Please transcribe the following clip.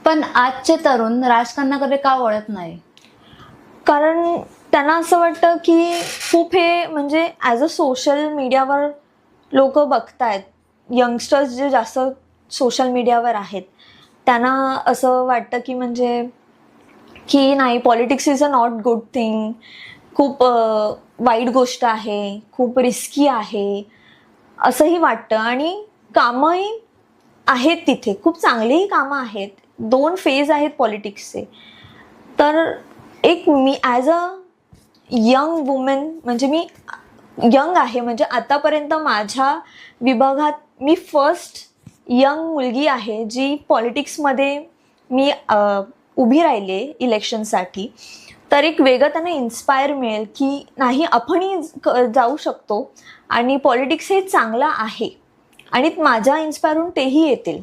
पण आजचे तरुण राजकारणाकडे का वळत नाही? कारण त्यांना असं वाटतं की खूप हे म्हणजे ॲज अ सोशल मीडियावर लोक बघतायत. यंगस्टर्स जे जास्त सोशल मीडियावर आहेत त्यांना असं वाटतं की म्हणजे की नाही, politics is a not good thing, खूप वाईट गोष्ट आहे, खूप रिस्की आहे असंही वाटतं. आणि कामंही आहेत तिथे, खूप चांगलीही कामं आहेत. 2 फेज आहेत पॉलिटिक्सचे. तर एक मी ॲज अ यंग वुमन, म्हणजे मी यंग आहे, म्हणजे आतापर्यंत माझ्या विभागात मी फर्स्ट यंग मुलगी आहे जी पॉलिटिक्समध्ये मी उभी राहिली आहे इलेक्शनसाठी. तर एक वेगळं त्यांना इन्स्पायर मिळेल की नाही, आपणही जाऊ शकतो आणि पॉलिटिक्स हे चांगलं आहे आणि माझ्या इन्स्पायरून तेही येतील.